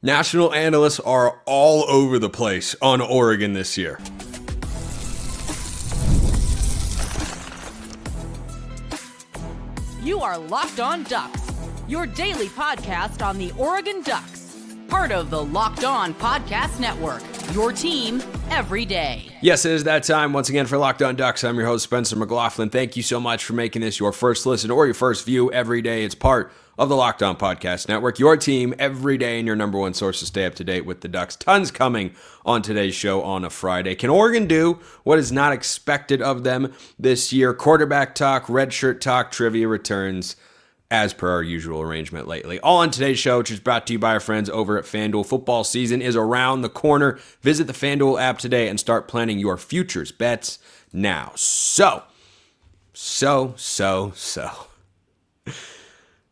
National analysts are all over the place on Oregon this year. You are Locked On Ducks, your daily podcast on the Oregon Ducks, part of the Locked On Podcast Network, your team every day. Yes, it is that time once again for Locked On Ducks. I'm your host, Spencer McLaughlin. Thank you so much for making this your first listen or your first view every day. It's part of the Locked On Podcast Network, your team every day and your number one source to stay up to date with the Ducks. Tons coming on today's show on a Friday. Can Oregon do what is not expected of them this year? Quarterback talk, redshirt talk, trivia returns as per our usual arrangement lately. All on today's show, which is brought to you by our friends over at FanDuel. Football season is around the corner. Visit the FanDuel app today and start planning your futures bets now.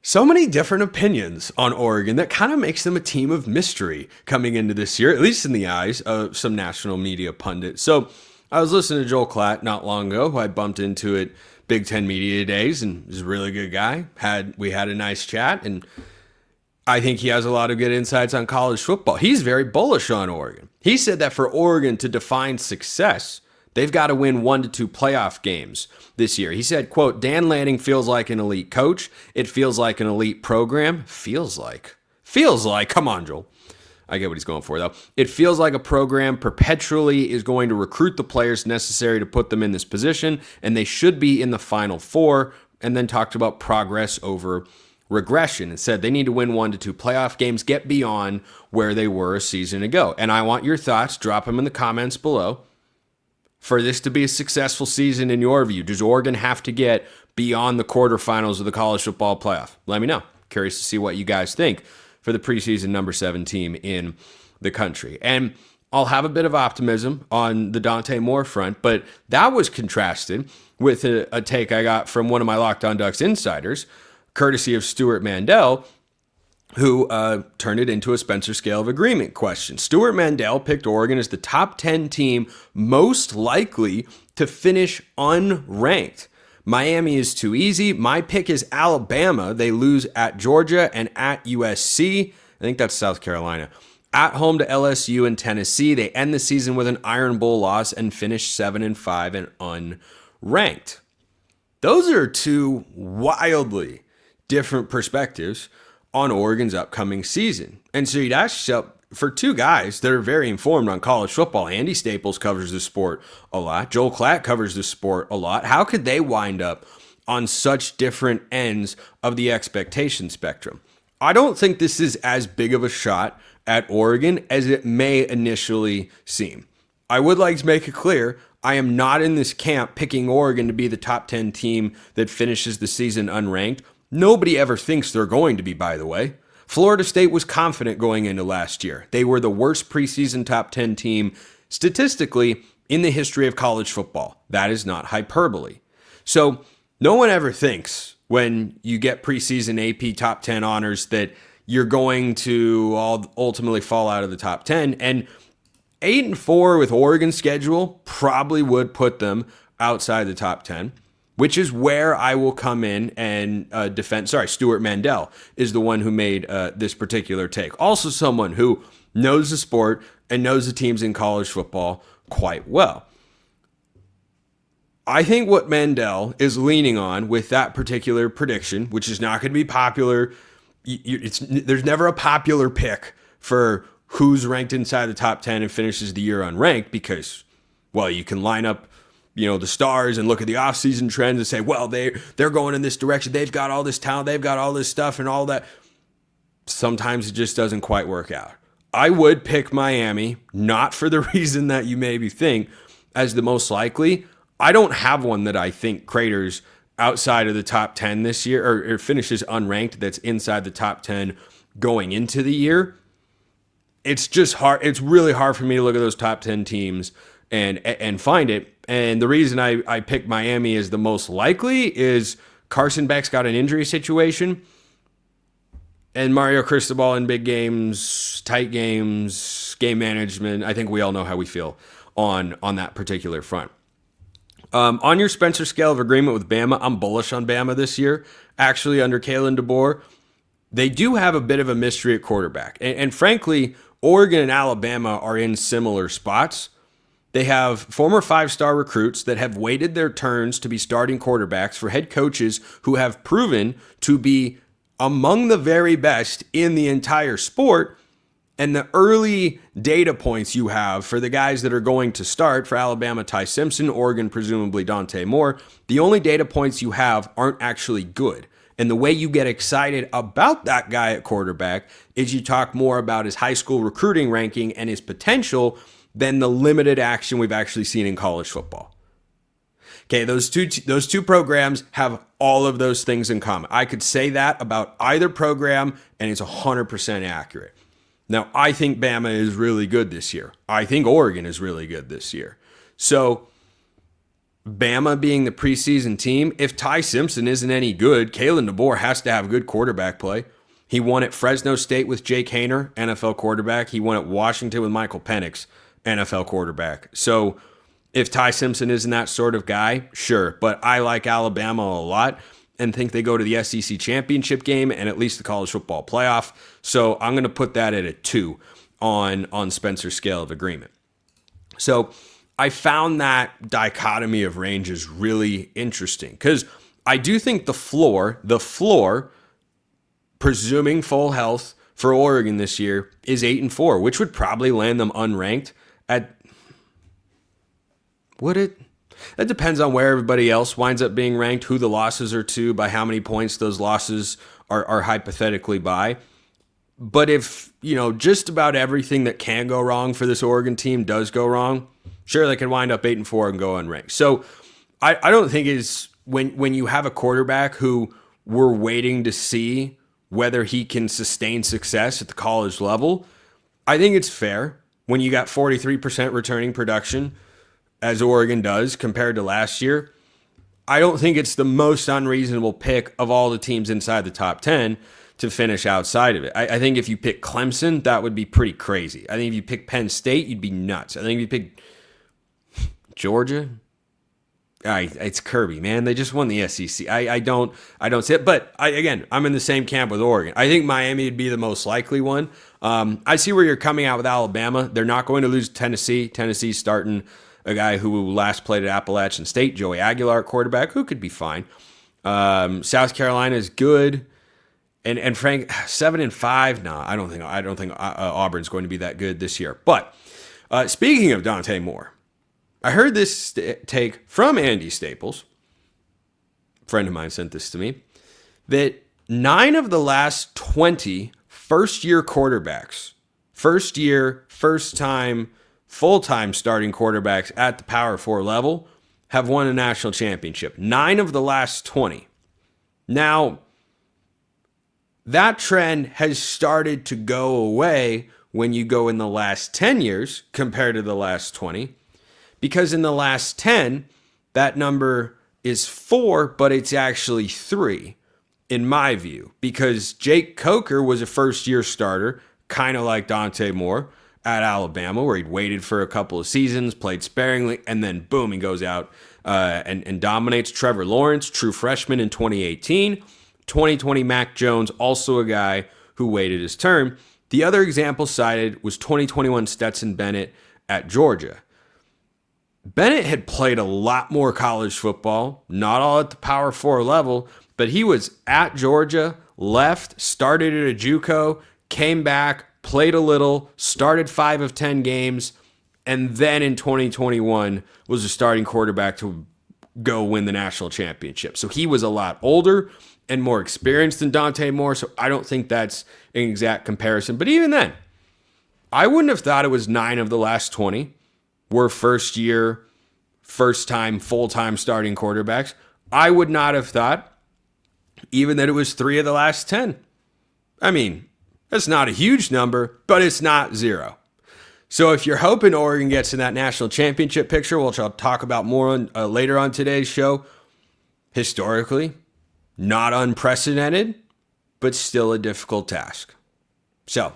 So many different opinions on Oregon that kind of makes them a team of mystery coming into this year, at least in the eyes of some national media pundits. So I was listening to Joel Klatt not long ago, who I bumped into at Big Ten Media Days, and he's a really good guy. We had a nice chat, and I think he has a lot of good insights on college football. He's very bullish on Oregon. He said that for Oregon to define success, they've got to win 1 to 2 playoff games this year. He said, quote, Dan Lanning feels like an elite coach. It feels like an elite program. Feels like. Come on, Joel. I get what he's going for, though. It feels like a program perpetually is going to recruit the players necessary to put them in this position, and they should be in the Final Four, and then talked about progress over regression and said they need to win 1 to 2 playoff games, get beyond where they were a season ago. And I want your thoughts. Drop them in the comments below. For this to be a successful season in your view, does Oregon have to get beyond the quarterfinals of the college football playoff? Let me know. Curious to see what you guys think for the preseason number 7 team in the country. And I'll have a bit of optimism on the Dante Moore front, but that was contrasted with a take I got from one of my Locked On Ducks insiders, courtesy of Stuart Mandel, who turned it into a Spencer scale of agreement question. Stuart Mandel picked Oregon as the top 10 team most likely to finish unranked. Miami is too easy. My pick is Alabama. They lose at Georgia and at USC. I think that's South Carolina. At home to LSU and Tennessee. They end the season with an Iron Bowl loss and finish 7-5 and unranked. Those are two wildly different perspectives on Oregon's upcoming season. And so you'd ask yourself, for two guys that are very informed on college football, Andy Staples covers the sport a lot, Joel Klatt covers the sport a lot, how could they wind up on such different ends of the expectation spectrum? I don't think this is as big of a shot at Oregon as it may initially seem. I would like to make it clear, I am not in this camp picking Oregon to be the top 10 team that finishes the season unranked. Nobody ever thinks they're going to be, by the way. Florida State was confident going into last year. They were the worst preseason top 10 team statistically in the history of college football. That is not hyperbole. So no one ever thinks when you get preseason AP top 10 honors that you're going to ultimately fall out of the top 10. And 8-4 with Oregon's schedule probably would put them outside the top 10. Which is where I will come in and defend. Sorry, Stuart Mandel is the one who made this particular take. Also someone who knows the sport and knows the teams in college football quite well. I think what Mandel is leaning on with that particular prediction, which is not going to be popular, there's never a popular pick for who's ranked inside the top 10 and finishes the year unranked because, well, you can line up the stars and look at the offseason trends and say, well, they're going in this direction. They've got all this talent. They've got all this stuff and all that. Sometimes it just doesn't quite work out. I would pick Miami, not for the reason that you maybe think, as the most likely. I don't have one that I think craters outside of the top 10 this year or finishes unranked that's inside the top 10 going into the year. It's just hard. It's really hard for me to look at those top 10 teams and find it. And the reason I picked Miami as the most likely is Carson Beck's got an injury situation. And Mario Cristobal in big games, tight games, game management. I think we all know how we feel on that particular front. On your Spencer scale of agreement with Bama, I'm bullish on Bama this year. Actually, under Kalen DeBoer, they do have a bit of a mystery at quarterback. And frankly, Oregon and Alabama are in similar spots. They have former 5-star recruits that have waited their turns to be starting quarterbacks for head coaches who have proven to be among the very best in the entire sport. And the early data points you have for the guys that are going to start, for Alabama, Ty Simpson, Oregon, presumably Dante Moore, the only data points you have aren't actually good. And the way you get excited about that guy at quarterback is you talk more about his high school recruiting ranking and his potential than the limited action we've actually seen in college football. Okay, those two programs have all of those things in common. I could say that about either program, and it's 100% accurate. Now, I think Bama is really good this year. I think Oregon is really good this year. So, Bama being the preseason team, if Ty Simpson isn't any good, Kalen DeBoer has to have good quarterback play. He won at Fresno State with Jake Haener, NFL quarterback. He won at Washington with Michael Penix, NFL quarterback. So, if Ty Simpson isn't that sort of guy, sure. But I like Alabama a lot and think they go to the SEC championship game and at least the college football playoff. So I'm going to put that at a 2 on Spencer's scale of agreement. So I found that dichotomy of ranges really interesting because I do think the floor, presuming full health for Oregon this year, is 8-4, which would probably land them unranked at... Would it? That depends on where everybody else winds up being ranked, who the losses are to, by how many points those losses are hypothetically by. But if, just about everything that can go wrong for this Oregon team does go wrong, sure, they could wind up 8-4 and go unranked. So I don't think it's when you have a quarterback who we're waiting to see whether he can sustain success at the college level, I think it's fair when you got 43% returning production, as Oregon does compared to last year. I don't think it's the most unreasonable pick of all the teams inside the top 10 to finish outside of it. I think if you pick Clemson, that would be pretty crazy. I think if you pick Penn State, you'd be nuts. I think if you pick Georgia, it's Kirby, man. They just won the SEC. I don't see it. But I'm in the same camp with Oregon. I think Miami would be the most likely one. I see where you're coming out with Alabama. They're not going to lose Tennessee. Tennessee's starting a guy who last played at Appalachian State, Joey Aguilar, quarterback, who could be fine. South Carolina is good, and Frank 7-5. No, I don't think Auburn's going to be that good this year. But speaking of Dante Moore, I heard this take from Andy Staples. A friend of mine sent this to me, that 9 of the last 20 first-year quarterbacks, first-time full-time starting quarterbacks at the Power 4 level have won a national championship. 9 of the last 20. Now, that trend has started to go away when you go in the last 10 years compared to the last 20, because in the last 10, that number is 4, but it's actually 3, in my view, because Jake Coker was a first-year starter, kind of like Dante Moore, at Alabama, where he'd waited for a couple of seasons, played sparingly, and then boom, he goes out and dominates. Trevor Lawrence, true freshman in 2018. 2020 Mac Jones, also a guy who waited his turn. The other example cited was 2021 Stetson Bennett at Georgia. Bennett had played a lot more college football, not all at the Power 4 level, but he was at Georgia, left, started at a JUCO, came back, played a little, started 5 of 10 games, and then in 2021 was a starting quarterback to go win the national championship. So he was a lot older and more experienced than Dante Moore, so I don't think that's an exact comparison. But even then, I wouldn't have thought it was 9 of the last 20 were first-year, first-time, full-time starting quarterbacks. I would not have thought even that it was 3 of the last 10. I mean, that's not a huge number, but it's not 0. So if you're hoping Oregon gets in that national championship picture, which I'll talk about more on, later on today's show, historically, not unprecedented, but still a difficult task. So,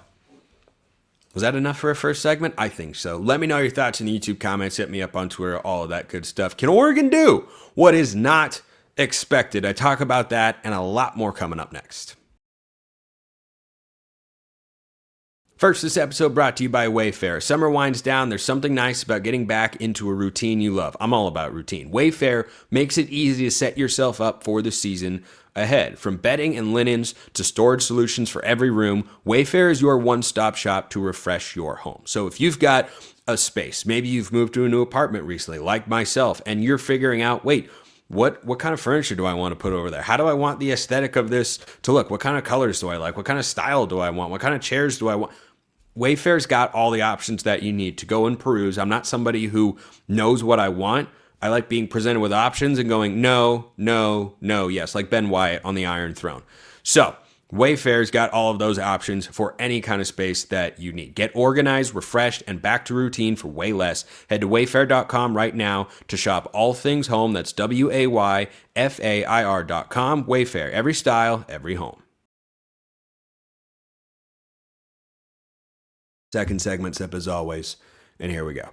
was that enough for a first segment? I think so. Let me know your thoughts in the YouTube comments. Hit me up on Twitter, all of that good stuff. Can Oregon do what is not expected? I talk about that and a lot more coming up next. First, this episode brought to you by Wayfair. Summer winds down. There's something nice about getting back into a routine you love. I'm all about routine. Wayfair makes it easy to set yourself up for the season ahead. From bedding and linens to storage solutions for every room, Wayfair is your one-stop shop to refresh your home. So if you've got a space, maybe you've moved to a new apartment recently, like myself, and you're figuring out, wait, what kind of furniture do I want to put over there? How do I want the aesthetic of this to look? What kind of colors do I like? What kind of style do I want? What kind of chairs do I want? Wayfair's got all the options that you need to go and peruse. I'm not somebody who knows what I want. I like being presented with options and going, no, no, no, yes, like Ben Wyatt on the Iron Throne. So Wayfair's got all of those options for any kind of space that you need. Get organized, refreshed, and back to routine for way less. Head to wayfair.com right now to shop all things home. That's WAYFAIR.com. Wayfair, every style, every home. Second segment sip as always, and here we go.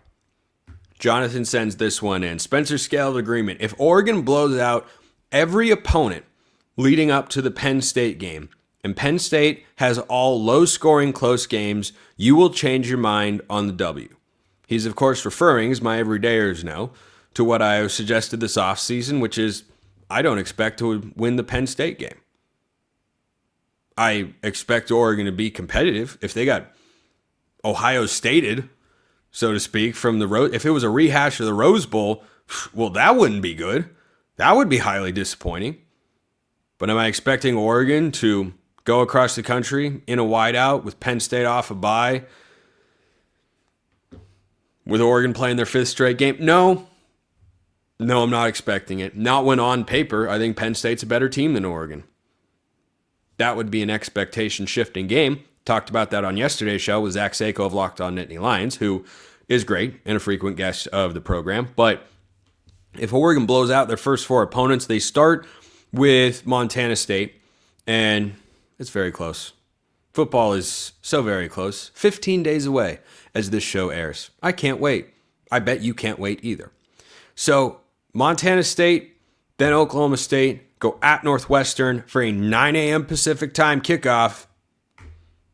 Jonathan sends this one in. Spencer scaled agreement. If Oregon blows out every opponent leading up to the Penn State game, and Penn State has all low-scoring close games, you will change your mind on the W. He's, of course, referring, as my everydayers know, to what I suggested this offseason, which is I don't expect to win the Penn State game. I expect Oregon to be competitive. If they got Ohio Stated, so to speak, from the Rose. If it was a rehash of the Rose Bowl, well, that wouldn't be good. That would be highly disappointing. But am I expecting Oregon to go across the country in a whiteout with Penn State off a bye, with Oregon playing their fifth straight game? No, I'm not expecting it. Not when on paper I think Penn State's a better team than Oregon. That would be an expectation-shifting game. Talked about that on yesterday's show with Zach Sako of Locked On Nittany Lions, who is great and a frequent guest of the program. But if Oregon blows out their first four opponents, they start with Montana State, and it's very close. Football is so very close. 15 days away as this show airs. I can't wait. I bet you can't wait either. So Montana State, then Oklahoma State, go at Northwestern for a 9 a.m. Pacific time kickoff.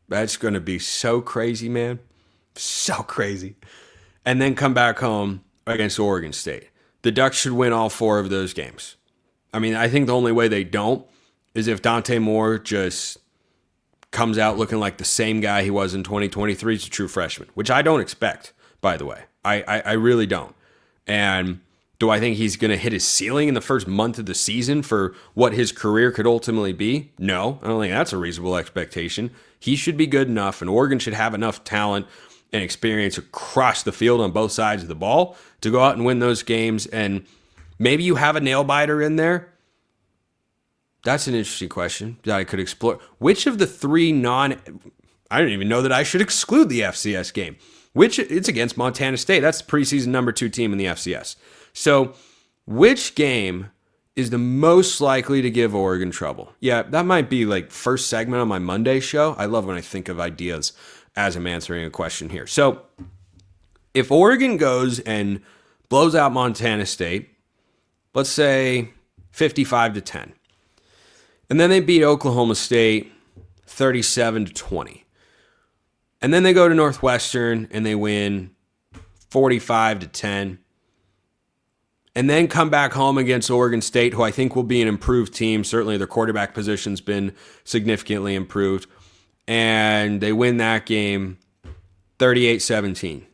That's going to be so crazy, man. So crazy. And then come back home against Oregon State. The Ducks should win all four of those games. I mean, I think the only way they don't is if Dante Moore just comes out looking like the same guy he was in 2023 as a true freshman, which I don't expect, by the way. I really don't. And do I think he's going to hit his ceiling in the first month of the season for what his career could ultimately be? No, I don't think that's a reasonable expectation. He should be good enough, and Oregon should have enough talent and experience across the field on both sides of the ball to go out and win those games. And maybe you have a nail-biter in there. That's an interesting question that I could explore. Which of the three I don't even know that I should exclude the FCS game. It's against Montana State. That's the preseason number 2 team in the FCS. So which game is the most likely to give Oregon trouble? Yeah, that might be like first segment on my Monday show. I love when I think of ideas as I'm answering a question here. So if Oregon goes and blows out Montana State, let's say 55-10, and then they beat Oklahoma State 37-20, and then they go to Northwestern and they win 45-10, and then come back home against Oregon State, who I think will be an improved team. Certainly their quarterback position's been significantly improved. And they win that game 38-17.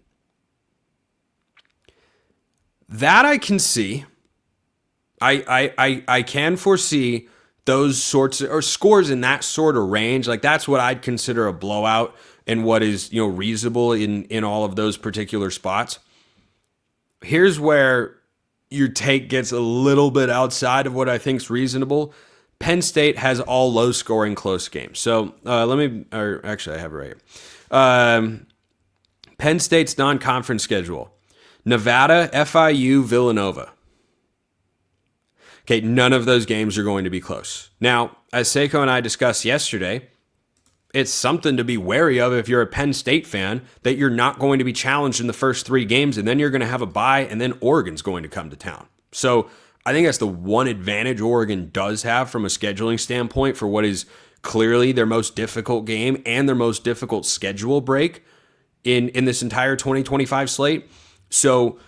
That I can see. I can foresee those sorts of, or scores in that sort of range. Like that's what I'd consider a blowout and what is, reasonable in all of those particular spots. Here's where your take gets a little bit outside of what I think is reasonable. Penn State has all low-scoring close games. So I have it right here. Penn State's non-conference schedule: Nevada, FIU, Villanova. Okay, none of those games are going to be close. Now, as Seiko and I discussed yesterday, it's something to be wary of if you're a Penn State fan, that you're not going to be challenged in the first 3 games, and then you're going to have a bye, and then Oregon's going to come to town. So I think that's the one advantage Oregon does have from a scheduling standpoint for what is clearly their most difficult game and their most difficult schedule break in this entire 2025 slate. So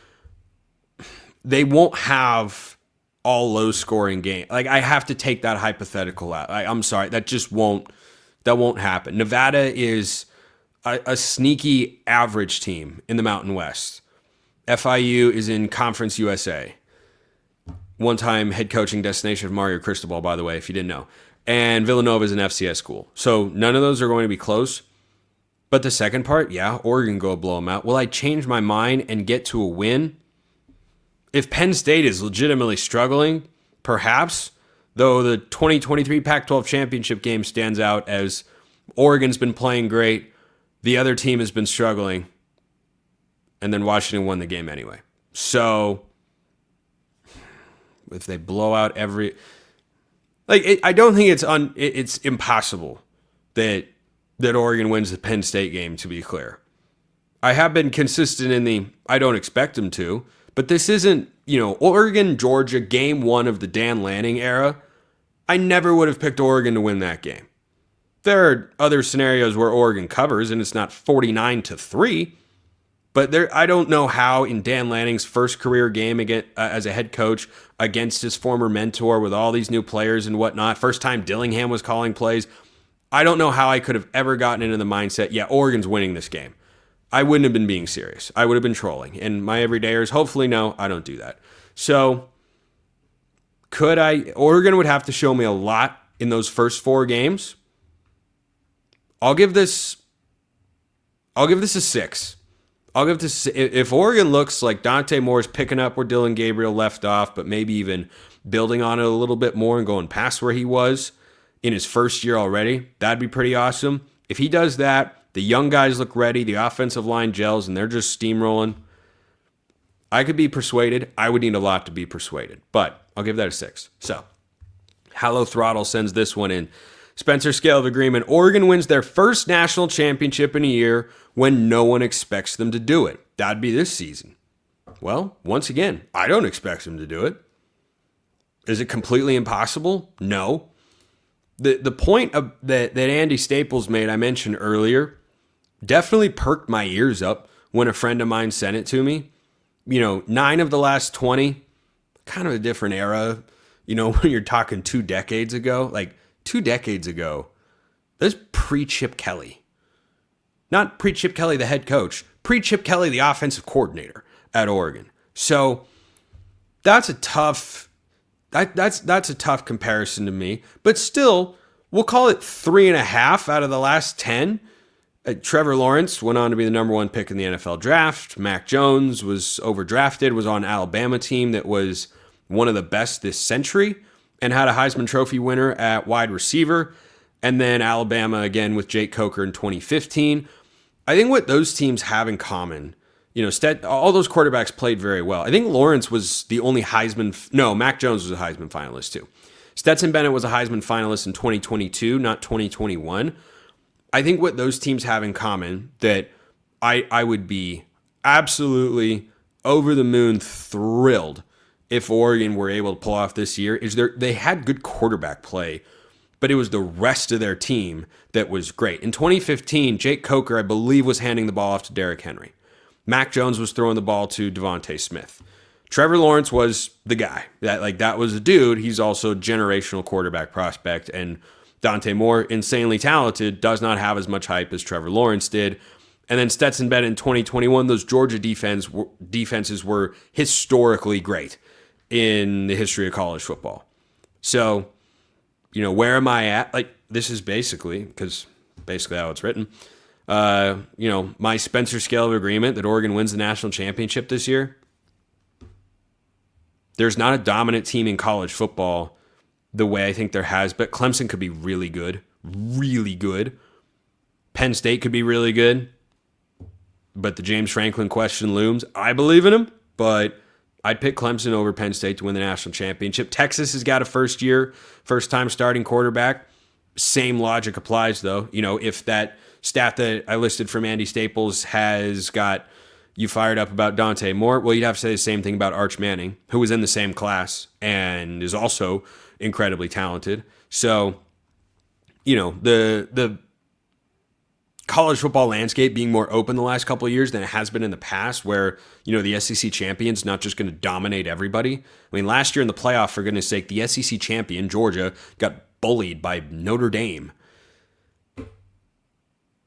they won't have all low scoring game. Like, I have to take that hypothetical out. I'm sorry, that won't happen. Nevada is a sneaky average team in the Mountain West. FIU is in Conference USA. One-time head coaching destination of Mario Cristobal, by the way, if you didn't know. And Villanova is an FCS school. So none of those are going to be close. But the second part, yeah, Oregon go blow them out. Will I change my mind and get to a win? If Penn State is legitimately struggling, perhaps, though the 2023 Pac-12 championship game stands out as Oregon's been playing great, the other team has been struggling, and then Washington won the game anyway. So if they blow out I don't think it's impossible that Oregon wins the Penn State game, to be clear. I have been consistent I don't expect them to, but this isn't, Oregon, Georgia, game one of the Dan Lanning era. I never would have picked Oregon to win that game. There are other scenarios where Oregon covers and it's not 49-3, but I don't know how in Dan Lanning's first career game as a head coach against his former mentor with all these new players and whatnot, first time Dillingham was calling plays, I don't know how I could have ever gotten into the mindset, yeah, Oregon's winning this game. I wouldn't have been being serious. I would have been trolling. And my everydayers, hopefully, no, I don't do that. So, Oregon would have to show me a lot in those first 4 games. I'll give this a 6. If Oregon looks like Dante Moore is picking up where Dylan Gabriel left off, but maybe even building on it a little bit more and going past where he was in his first year already, that'd be pretty awesome. If he does that, the young guys look ready, the offensive line gels, and they're just steamrolling, I could be persuaded. I would need a lot to be persuaded, but I'll give that a 6. So, Hallow Throttle sends this one in. Spencer Scale of Agreement. Oregon wins their first national championship in a year when no one expects them to do it. That'd be this season. Well, once again, I don't expect them to do it. Is it completely impossible? No. The point that Andy Staples made, I mentioned earlier, definitely perked my ears up when a friend of mine sent it to me. 9 of the last 20, kind of a different era. When you're talking 2 decades ago, like 2 decades ago, that's pre-Chip Kelly. Not pre-Chip Kelly, the head coach, pre-Chip Kelly, the offensive coordinator at Oregon. So that's a tough comparison to me. But still, we'll call it 3.5 out of the last 10. Trevor Lawrence went on to be the number 1 pick in the NFL draft. Mac Jones was overdrafted, was on an Alabama team that was one of the best this century and had a Heisman Trophy winner at wide receiver. And then Alabama again with Jake Coker in 2015. I think what those teams have in common, all those quarterbacks played very well. I think Lawrence was the only Mac Jones was a Heisman finalist too. Stetson Bennett was a Heisman finalist in 2022, not 2021. I think what those teams have in common that I would be absolutely over the moon thrilled if Oregon were able to pull off this year is they had good quarterback play, but it was the rest of their team that was great. In 2015, Jake Coker, I believe, was handing the ball off to Derrick Henry. Mac Jones was throwing the ball to Devontae Smith. Trevor Lawrence was the guy. That was a dude. He's also a generational quarterback prospect, and Dante Moore, insanely talented, does not have as much hype as Trevor Lawrence did. And then Stetson Bennett in 2021, those Georgia defenses were historically great in the history of college football. So, where am I at? This is basically how it's written. My Spencer Scale of Agreement that Oregon wins the national championship this year. There's not a dominant team in college football the way I think there has, but Clemson could be really good. Really good. Penn State could be really good. But the James Franklin question looms. I believe in him, but I'd pick Clemson over Penn State to win the national championship. Texas has got a first-time starting quarterback. Same logic applies, though. If that stat that I listed from Andy Staples has got you fired up about Dante Moore, well, you'd have to say the same thing about Arch Manning, who was in the same class and is also incredibly talented. So the college football landscape being more open the last couple of years than it has been in the past, where, the SEC champion's not just going to dominate everybody. I mean, last year in the playoff, for goodness sake, the SEC champion, Georgia, got bullied by Notre Dame.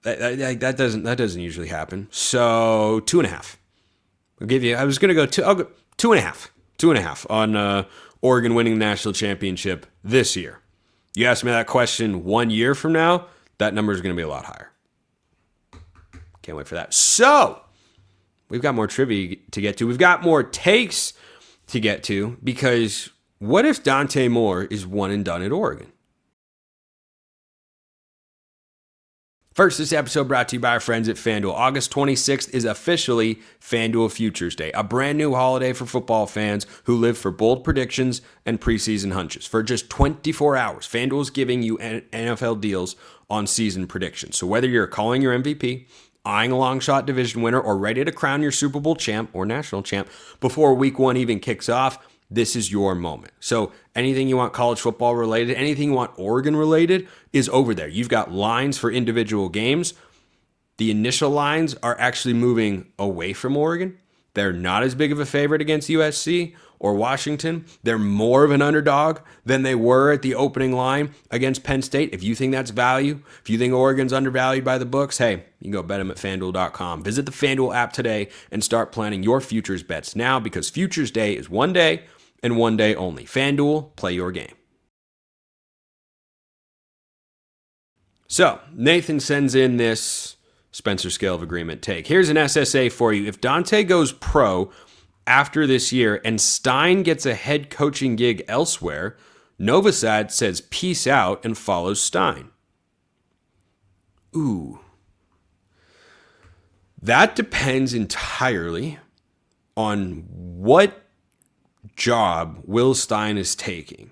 That doesn't usually happen. So 2.5. I'll give you. I was going to go 2.5. 2.5 on Oregon winning the national championship this year. You ask me that question 1 year from now, that number is going to be a lot higher. Can't wait for that. So, we've got more trivia to get to. We've got more takes to get to, because what if Dante Moore is one and done at Oregon? First, this episode brought to you by our friends at FanDuel. August 26th is officially FanDuel Futures Day, a brand new holiday for football fans who live for bold predictions and preseason hunches. For just 24 hours, FanDuel is giving you NFL deals on season predictions. So whether you're calling your MVP, eyeing a long shot division winner, or ready to crown your Super Bowl champ or national champ before week one even kicks off, this is your moment. So anything you want college football related, anything you want Oregon related is over there. You've got lines for individual games. The initial lines are actually moving away from Oregon. They're not as big of a favorite against USC or Washington. They're more of an underdog than they were at the opening line against Penn State. If you think that's value, if you think Oregon's undervalued by the books, hey, you can go bet them at FanDuel.com. Visit the FanDuel app today and start planning your futures bets now, because Futures Day is one day and one day only. FanDuel, play your game. So, Nathan sends in this Spencer scale of agreement take. Here's an SSA for you. If Dante goes pro after this year and Stein gets a head coaching gig elsewhere, Novosad says peace out and follows Stein. Ooh. That depends entirely on what job Will Stein is taking.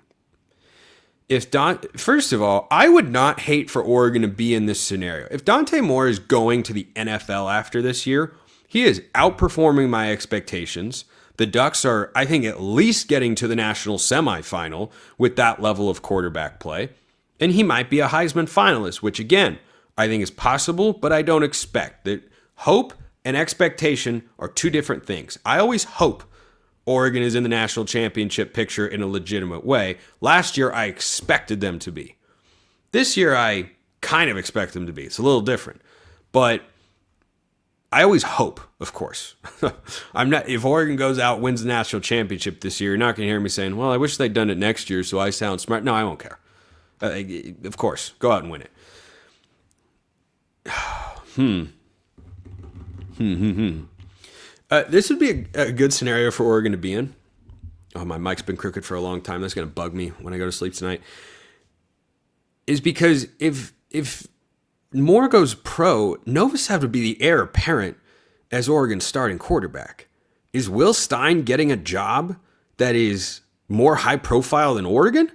First of all, I would not hate for Oregon to be in this scenario. If Dante Moore is going to the NFL after this year, he is outperforming my expectations. The Ducks are, I think, at least getting to the national semifinal with that level of quarterback play. And he might be a Heisman finalist, which again, I think is possible, but I don't expect. That hope and expectation are two different things. I always hope Oregon is in the national championship picture in a legitimate way. Last year, I expected them to be. This year, I kind of expect them to be. It's a little different. But I always hope, of course. If Oregon goes out, wins the national championship this year, you're not going to hear me saying, well, I wish they'd done it next year so I sound smart. No, I won't care. Of course, go out and win it. This would be a good scenario for Oregon to be in. Oh, my mic's been crooked for a long time. That's going to bug me when I go to sleep tonight. Is because if Moore goes pro, Novosad would be the heir apparent as Oregon's starting quarterback. Is Will Stein getting a job that is more high profile than Oregon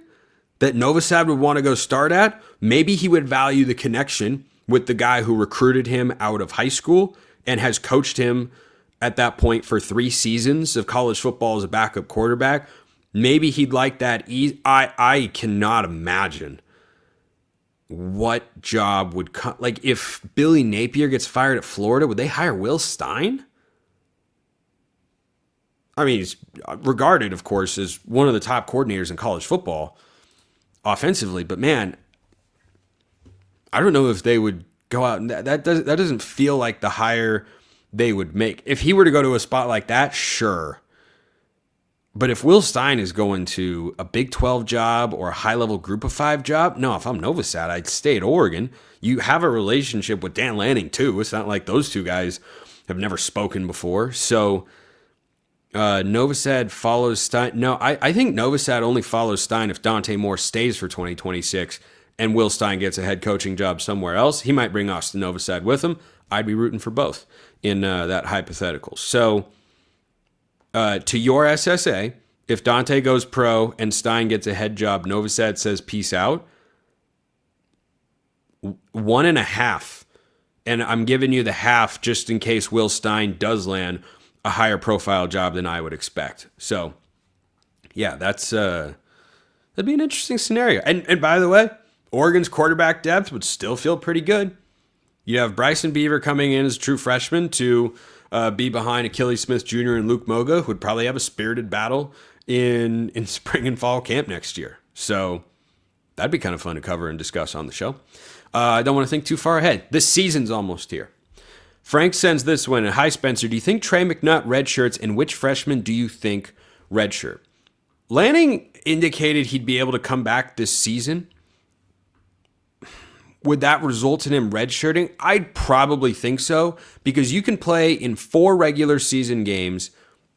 that Novosad would want to go start at? Maybe he would value the connection with the guy who recruited him out of high school and has coached him at that point for 3 seasons of college football as a backup quarterback. Maybe he'd like that. I cannot imagine what job would come. Like, if Billy Napier gets fired at Florida, would they hire Will Stein? I mean, he's regarded, of course, as one of the top coordinators in college football offensively. But man, I don't know if they would go out. That doesn't feel like the hire they would make. If he were to go to a spot like that, sure. But if Will Stein is going to a Big 12 job or a high-level Group of 5 job, no, if I'm Novosad, I'd stay at Oregon. You have a relationship with Dan Lanning, too. It's not like those two guys have never spoken before. So Novosad follows Stein. No, I think Novosad only follows Stein if Dante Moore stays for 2026 and Will Stein gets a head coaching job somewhere else. He might bring Austin Novosad with him. I'd be rooting for both in that hypothetical. So to your SSA, if Dante goes pro and Stein gets a head job, Novosad says peace out, 1.5. And I'm giving you the half just in case Will Stein does land a higher profile job than I would expect. So yeah, that'd be an interesting scenario. And by the way, Oregon's quarterback depth would still feel pretty good. You have Bryson Beaver coming in as a true freshman to be behind Achilles Smith Jr. and Luke Moga, who would probably have a spirited battle in spring and fall camp next year. So that'd be kind of fun to cover and discuss on the show. I don't want to think too far ahead. This season's almost here. Frank sends this one. Hi, Spencer. Do you think Trey McNutt redshirts, and which freshman do you think redshirt? Lanning indicated he'd be able to come back this season. Would that result in him redshirting? I'd probably think so, because you can play in 4 regular season games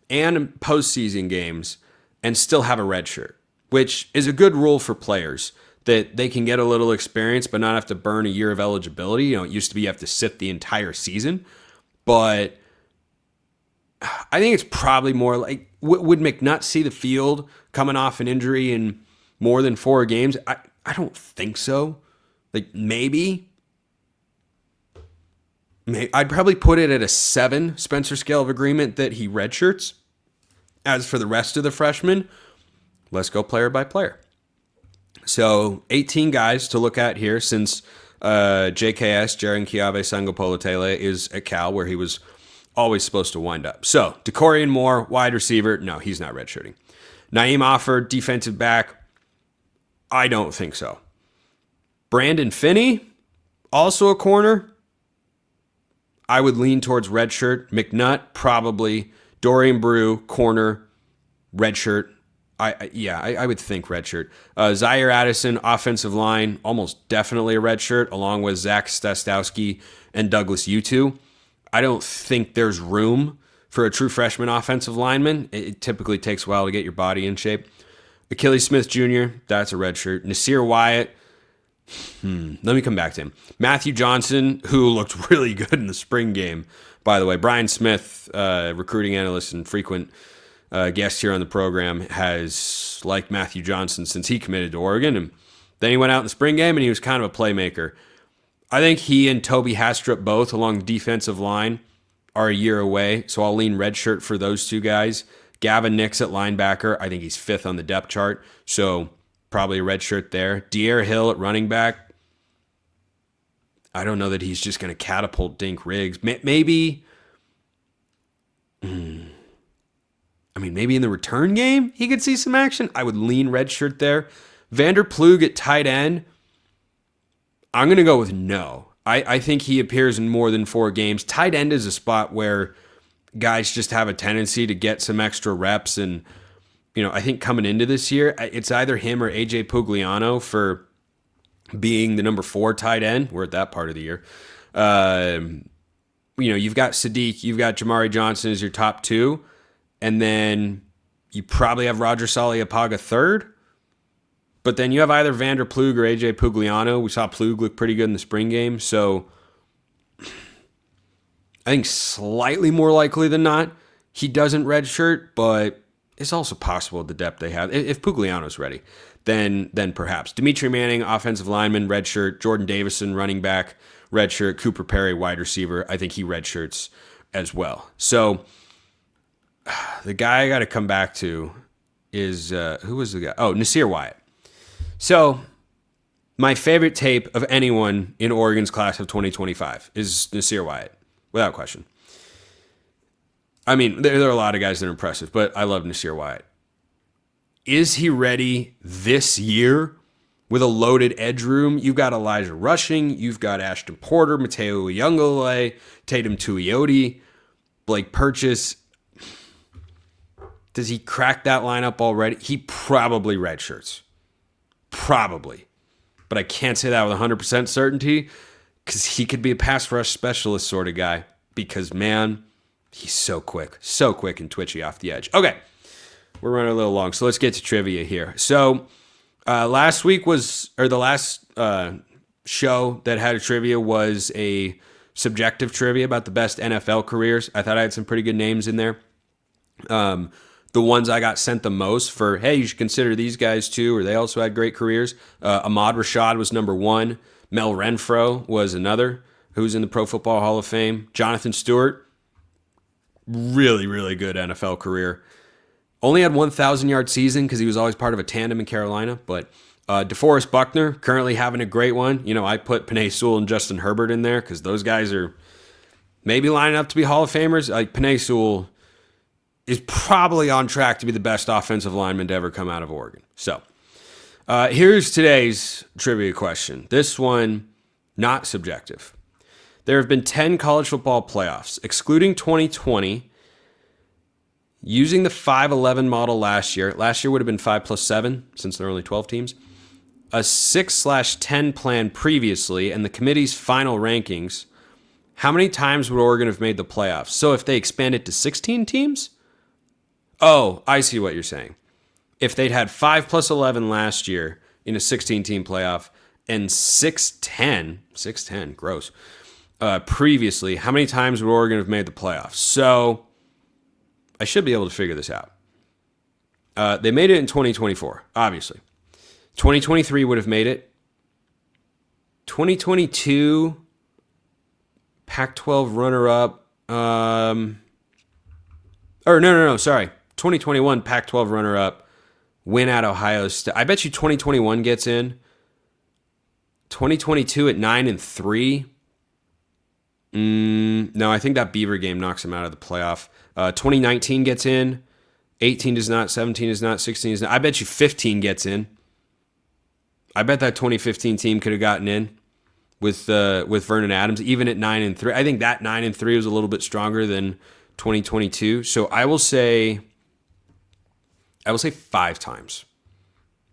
and postseason games and still have a redshirt, which is a good rule for players, that they can get a little experience but not have to burn a year of eligibility. You know, it used to be you have to sit the entire season, but I think it's probably more like, would McNutt see the field coming off an injury in more than 4 games? I don't think so. Like, maybe. I'd probably put it at a 7 Spencer scale of agreement that he redshirts. As for the rest of the freshmen, let's go player by player. So 18 guys to look at here, since JKS, Jaren Kiave Sangopolotele, is at Cal, where he was always supposed to wind up. So Dakorien Moore, wide receiver. No, he's not redshirting. Na'eem Offord, defensive back. I don't think so. Brandon Finney, also a corner. I would lean towards redshirt. McNutt, probably. Dorian Brew, corner, redshirt. I would think redshirt. Zaire Addison, offensive line, almost definitely a redshirt, along with Zach Stastowski and Douglas Utu. I don't think there's room for a true freshman offensive lineman. It typically takes a while to get your body in shape. Achilles Smith Jr., that's a redshirt. Nasir Wyatt, let me come back to him. Matthew Johnson, who looked really good in the spring game, by the way. Brian Smith, recruiting analyst and frequent guest here on the program, has liked Matthew Johnson since he committed to Oregon. And then he went out in the spring game and he was kind of a playmaker. I think he and Toby Hastrup both along the defensive line are a year away, so I'll lean redshirt for those 2 guys. Gavin Nix at linebacker, I think he's 5th on the depth chart, so probably a redshirt there. De'Aaron Hill at running back. I don't know that he's just going to catapult Dink Riggs. Maybe in the return game he could see some action. I would lean redshirt there. Vander Plug at tight end. I'm going to go with no. I think he appears in more than 4 games. Tight end is a spot where guys just have a tendency to get some extra reps. And, I think coming into this year, it's either him or AJ Pugliano for being the number 4 tight end. We're at that part of the year. You've got Sadiq, you've got Jamari Johnson as your top 2. And then you probably have Roger Saliapaga 3rd. But then you have either Vander Plug or AJ Pugliano. We saw Plug look pretty good in the spring game. So I think slightly more likely than not, he doesn't redshirt, but it's also possible the depth they have. If Pugliano's ready, then perhaps. Dimitri Manning, offensive lineman, redshirt. Jordan Davison, running back, redshirt. Cooper Perry, wide receiver. I think he redshirts as well. So the guy I got to come back to is, who was the guy? Oh, Nasir Wyatt. So my favorite tape of anyone in Oregon's class of 2025 is Nasir Wyatt, without question. I mean, there are a lot of guys that are impressive, but I love Nasir Wyatt. Is he ready this year with a loaded edge room? You've got Elijah Rushing, you've got Ashton Porter, Mateo Uyunglele, Tatum Tuioti, Blake Purchase. Does he crack that lineup already? He probably redshirts. Probably. But I can't say that with 100% certainty because he could be a pass rush specialist sort of guy because, man, he's so quick and twitchy off the edge. Okay, we're running a little long, so let's get to trivia here. So last week the last show that had a trivia was a subjective trivia about the best NFL careers. I thought I had some pretty good names in there. The ones I got sent the most for, hey, you should consider these guys too, or they also had great careers. Ahmad Rashad was number 1. Mel Renfro was another, who's in the Pro Football Hall of Fame. Jonathan Stewart, really, really good NFL career. Only had 1,000-yard season because he was always part of a tandem in Carolina, but DeForest Buckner, currently having a great one. I put Penei Sewell and Justin Herbert in there because those guys are maybe lining up to be Hall of Famers. Like Penei Sewell is probably on track to be the best offensive lineman to ever come out of Oregon. So here's today's trivia question. This one, not subjective. There have been 10 college football playoffs, excluding 2020, using the 5-11 model last year. Last year would have been 5+7, since there are only 12 teams. A 6/10 plan previously, and the committee's final rankings. How many times would Oregon have made the playoffs? So if they expanded to 16 teams? Oh, I see what you're saying. If they'd had 5+11 last year in a 16-team playoff and 6-10, gross, previously, how many times would Oregon have made the playoffs? So I should be able to figure this out. They made it in 2024, obviously. 2023 would have made it. 2022, Pac-12 runner-up. Sorry. 2021, Pac-12 runner-up. Win at Ohio State. I bet you 2021 gets in. 2022 at 9-3. No, I think that Beaver game knocks him out of the playoff. 2019 gets in. 18 does not. 17 does not. 16 does not. I bet you 15 gets in. I bet that 2015 team could have gotten in with Vernon Adams, even at 9-3. I think that 9-3 was a little bit stronger than 2022. So I will say 5 times.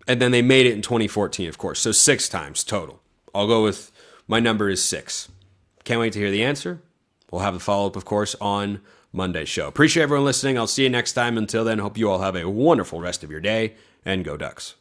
And then they made it in 2014, of course. So 6 times total. I'll go with my number is 6. Can't wait to hear the answer. We'll have the follow-up, of course, on Monday's show. Appreciate everyone listening. I'll see you next time. Until then, hope you all have a wonderful rest of your day, and go Ducks.